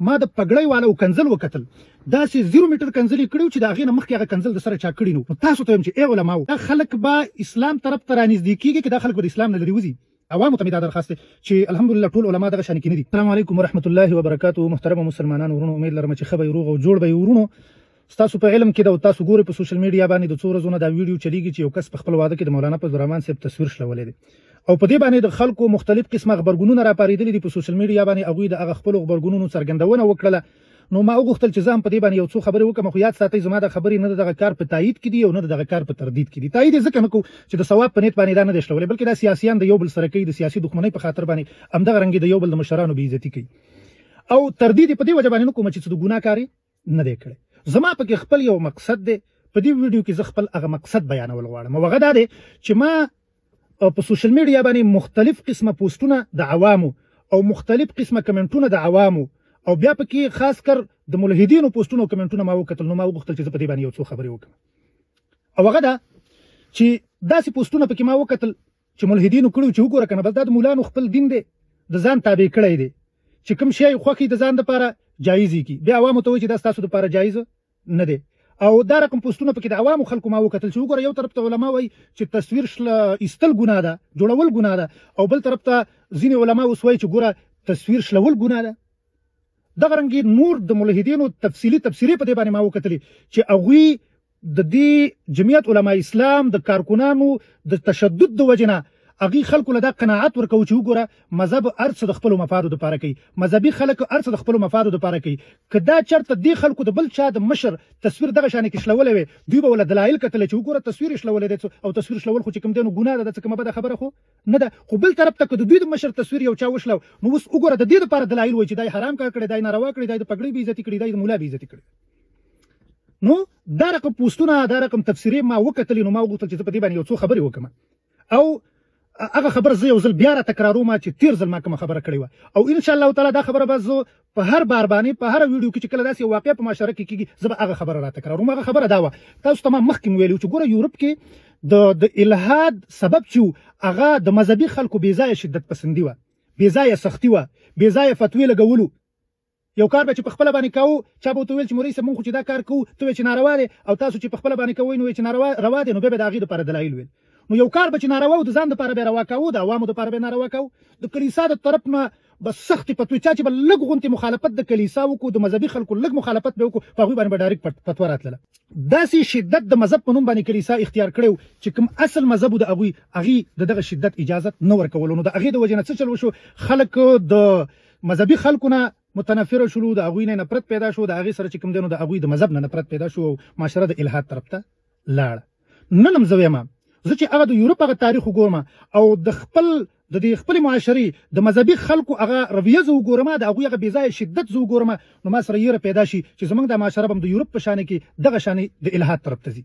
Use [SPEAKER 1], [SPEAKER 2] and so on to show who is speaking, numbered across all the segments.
[SPEAKER 1] ما د پګړۍ والا کنځل وکتل داسې 0 میټر کنځل کړیو چې د هغې نه مخکې هغه کنځل د سره چا کړي نو تاسو ته وایم چې ای علماو دا خلک به اسلام طرف ته رانږدې کېږي که دا خلک به د اسلام نه لرې وځي عوامو ته مې دا درخواست دی چې الحمدلله ټول علما دغه شانې کې نه دي. السلام علیکم ورحمت الله وبرکاتو. محترم مسلمانانو ورونو، امید لرم چې ښه به یې روغ او جوړ به یې ورونو. ستاسو په علم کې د تاسو ګورئ په سوشل میډیا باندې د څو ورځو نه دا ویډیو چلیږي چې یو کس په خپل واده کې د مولانا فضل الرحمن صاحب تصویر شلولی دی او په دې باندې د خلکو مختلف قسمه غبرګونونه راپارېدلي دي په سوشل میډیا باندې. هغوی د هغه خپلو غبرګونونو څرګندونه وکړله. نو ما وغوښتل چې زه هم په دې باندې یو څو خبرې وکړم، خو یاد ساتئ زما دا خبرې نه د دغه کار په تایید کې دي او نه د دغه کار په تردید کې دي. تایید یې ځکه نه کوو چې د ثواب په نیت باندې دا نه دی شلولی، بلکې دا سیاسیان د یو بل سره کوي د سیاسي دښمنۍ په خاطر باندې همدغه رنګې د یو بل د مشرانو بېعزتي کوي. او تردید یې په دې وجه باندې نه کوم چې څه د ګناه کار یې نه دی کړی. زما پکې خپل یو مقصد دی، په دې ویډیو کې زه خپل هغه مقصد بیانول غواړم او هغه دا دی چې ما په سوشل میډیا باندې مختلف قسمه پوسټونه د عوامو او مختلف قسمه کمنټونه د عوامو او بیا پکې خاص کر د ملحدینو پوسټونو او کمنټونه ما وکتل. نو ما وغوښتل چې زه په دې باندې یو څو خبرې وکړم او هغه دا چې داسې پوسټونه پکې ما وکتل چې ملحدینو کړي چې وګوره که نه بس دا د مولانو خپل دین دی د ځان تابع کړی دی چې کوم شی خوښ د ځان دپاره جایز یې کړي، بیا عوامو ته وایي چې دا ستاسو دپاره جایز نه دی. او دا رقم پوسټونه پکې د عوامو خلکو ما وکتل چې وګوره یو طرف ته علما وایي چې تصویر ایستل ګناه ده، جوړول ګناه ده، او بل طرف ته ځینې علما اوس وایي چې ګوره تصویر شلول ګناه ده. دغه رنګې نور د ملحدینو تفصیلي تبصرې په دې باندې ما وکتلې چې هغوی د دې جمعیت علما اسلام د کارکنانو د تشدد د وجې نه هغوی خلکو له دا قناعت ورکوي چې وګوره مذهب هر څه د خپلو مفادو دپاره کوي، مذهبي خلک هر څه د خپلو مفادو دپاره کوي. که دا چېرته دې خلکو د بل چا د مشر تصویر دغه شانې کې شلولی وی، دوی به ورله دلایل کتلی چې وګوره تصویر یې شلولی دی او تصویر شلول خو چې کوم دی نو ګناه ده، دا څه کومه بده خبره خو نه ده. خو بل طرف ته که د دوی د مشر تصویر یو چا وشلو نو اوس وګوره د دې دپاره دلایل وایي چې دا یې حرام کار کړی، دا یې ناروا کړی، دا یې د پګړۍ بېعزتي کړي، دا یې د ملا بېعزتي کړي. نو دا رقم پوسټونه دا رقم تفسیرې ما وکتلې. نو ما وغوښتل چې زه په دې باندې یو څو خبرې وکړم او هغه خبره زه یو ځل بیا را تکراروم چې تیر ځل ما کومه خبره کړې وه او انشاءالله تعالی دا خبره به زه په هر بار باندې په هره ویډیو کې چې کله داسې یو واقعه په معاشره کې کېږي زه به هغه خبره را تکراروم. هغه خبره دا وه، تاسو ته ما مخکې مې ویلي چې ګوره یورپ کې د الحاد سبب چې هغه د مذهبي خلکو بېځایه شدت پسندي وه، بېځایه سختي وه، بېځایه فتوې لګولو. یو کار به چې په خپله باندې کوو چا به ورته ویل چې مولوي صاحب موږ خو چې دا کار کوو ته وایې چې ناروا دی، او تاسو چې په خپله باندې کوئ نو وایې چې روا دی، نو بیا به د هغې دپاره دلایل ویل. نو یو کار به چې ناروا و د ځان دپاره به روا کوو، د عوامو دپاره به ناروا کوو. د کلیسا د طرف نه به سختې فتوې، چا چې به لږ غوندې مخالفت د کلیسا وکړو، د مذهبي خلکو لږ مخالفت به وکړو، په هغوی باندې به ډایرکټ فتوا راتلله. داسې شدت د مذهب په نوم باندې کلیسا اختیار کړی و چې کوم اصل مذهب و د هغوی د دغه شدت اجازت نه ورکولو. نو د هغې د وجې نه څه چل وشو، خلک د مذهبي خلکو نه متنفره شولو، د هغوی نه نفرت پیدا شو، د هغې سره چې کوم دی نو د هغوی د مذهب نه نفرت پیدا شو او معاشره د الحاد طرف ته لاړه. نن هم زه وایم زه چې هغه د یورپ هغه تاریخ وګورم او د دې خپلې معاشرې د مذهبي خلکو هغه رویه زه وګورم، د هغوی هغه بېځایه شدت زه وګورم، نو ما سره یېره پیدا شي چې زموږ دا معاشره به هم د یورپ په شانې کې دغه شانې د الحاد طرف ته ځي.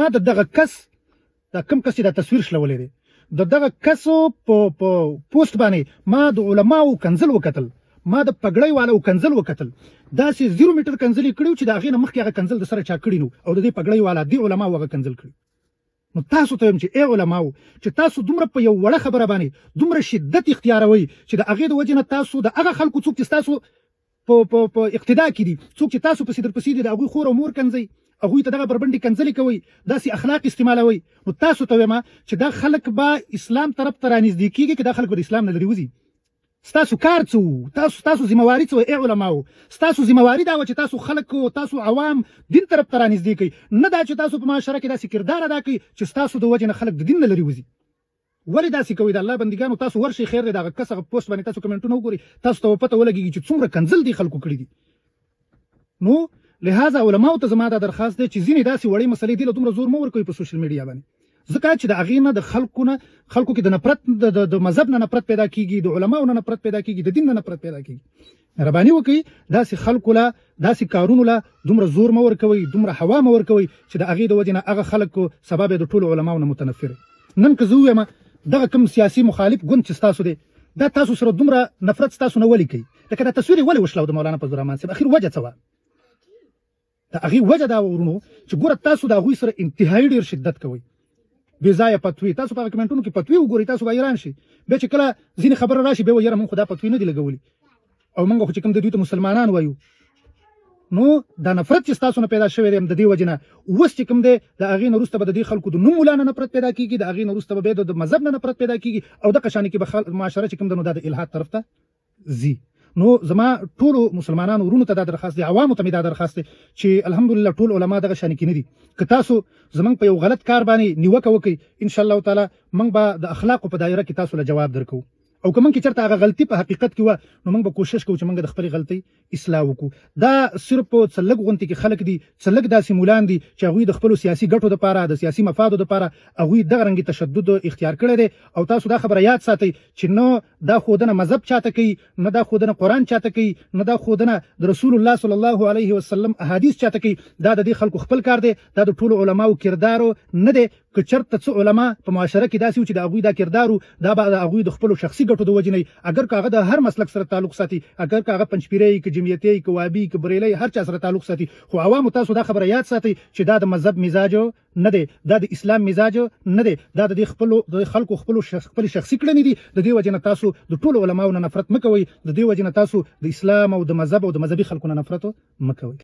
[SPEAKER 1] ما د دغه کس دا کوم کس چې دا تصویر شلولی دی د دغه کسو په پوسټ باندې ما د علماو کنځل وکتل، ما د پګړۍ والا کنځل وکتل. داسې 0 میټر کنځل یې کړي چې د هغې نه مخکې هغه کنځل د سره چا کړي نو او د دې پګړۍ والا دې علماو هغه کنځل کړي. نو تاسو ته وایم چې ای علماو چې تاسو دومره په یو وړه خبره باندې دومره شدت اختیاروئ چې د هغې د وجې نه تاسو د هغه خلکو څوک چې ستاسو په اقتدا کې دي، څوک چې تاسو پسې درپسې دي، د هغوی خور او مور کنځئ، هغوی ته دغه بربنډې کنځلې کوئ، داسې اخلاق استعمالوئ. نو تاسو ته وایم چې دا خلک به اسلام طرف ته رانږدې کېږي که دا خلک به د اسلام نه لرې وځي. ستاسو کار څه و، ستاسو ذمهواري څه وه ای علماو؟ ستاسو ذمهواري دا وه چې تاسو خلک تاسو عوام دین طرف ته رانږدې کوئ، نه دا چې تاسو په معاشره کې داسې کردار ادا کوئ چې ستاسو د وجې نه خلک د دین نه لرې وځي. ولې داسې کوئ؟ د الله بندګانو تاسو ورشئ، خیر دی د هغه کس هغه پوسټ باندې تاسو کمنټونه وګورئ، تاسو ته به پته ولګېږي چې څومره کنځل دې خلکو کړي دي. نو لہذا علماو ته زما دا درخواست دی چې ځینې داسې وړې مسلې دې له دومره زور مه ورکوئ په سوشل میډیا باندې، ځکه چې د هغې نه د خلکو کې د نفرت د مذهب نه نفرت پیدا کېږي، د علماو نه نفرت پیدا کېږي، د دین نه نفرت پیدا کېږي. مهرباني وکړئ داسې خلکو له داسې کارونو له دومره زور مه ورکوئ، دومره هوا مه ورکوئ چې د هغې د وجې نه هغه خلک سبا به د ټولو علماو نه متنفر. نن که زه ووایم دغه کوم سیاسي مخالف ګوند چې ستاسو دی دا تاسو سره دومره نفرت ستاسو نه ولې کوي، لکه دا تصویر یې ولې وشلو د مولانا فضل الرحمن صاحب، اخر وجه څه وه؟ د هغې وجه دا ورونو چې ګوره تاسو د هغوی سره انتهایي ډېر شدت کوئ، بېځایه فتوې. تاسو په هغه کمنټونو کې فتوې وګورئ، تاسو به حیران شئ. بیا چې کله ځینې خبره راشي بیا وایي یاره موږ خو دا فتوې نه دي لګولي. او موږ خو چې کوم د دوی ته مسلمانان وایو نو دا نفرت چې تاسو نه پیدا شوی دی د دې وجنه اوس چې کوم دی د هغې نه وروسته به د دې خلکو د نوم مولانا نفرت پیدا کیږي د هغې نه وروسته به د مذهب نه نفرت پیدا کیږي او دغه شانې کې به معاشره چې کوم دی نو دا د الحاد طرف ته ځي. نو زما ټولو مسلمانانو ورونو ته دا درخواست دی، عوامو ته مې دا درخواست دی چې الحمدلله ټول علما دغه شانې کې نه دي. که تاسو زمونږ په یو غلط کار باندې نیوکه وکړئ ان شاء الله تعالی موږ به د اخلاقو په دایره کې تاسو له جواب درکو، او که موږ کې چېرته هغه غلطي په حقیقت کې وه نو موږ به کوشش کوو چې موږ د خپلې غلطۍ اصلاح وکړو. دا صرف په څه لږ غونډې کې خلک دي، څه لږ داسې مولان دي چې هغوی د خپلو سیاسي ګټو دپاره د سیاسي مفادو دپاره هغوی دغه رنګې تشدد اختیار کړی دی. او تاسو دا خبره یاد ساتئ چې نه دا ښودنه مذهب چاته کوي، نه دا ښودنه قرآن چاته کوي، نه دا ښودنه د رسول الله صلی الله علیه وسلم احادیث چاته کوي. دا د دې خلکو خپل کار دی، دا د ټولو علماو کردارو نه دی. که چېرته څه علما په معاشره کې داسې و چې د هغوی دا کردار دا به د هغوی د خپلو شخصي ګټو د وجې نه، اگر که هغه د هر مسلک سره تعلق ساتي، اگر که هغه پنجپیری که جمعیتي که وابي که بریلی هر چا سره تعلق ساتي، خو عوامو تاسو دا خبره یاد ساتئ چې دا د مذهب مزاج نه دی، دا د اسلام مزاج نه دی، دا د خلکو خپل شخصي کړنې دي. د دې وجې نه تاسو د ټولو علماو نه نفرت مه کوئ، د دې وجې نه تاسو د اسلام او د مذهب او د مذهبي خلکو نه نفرت مه کوئ.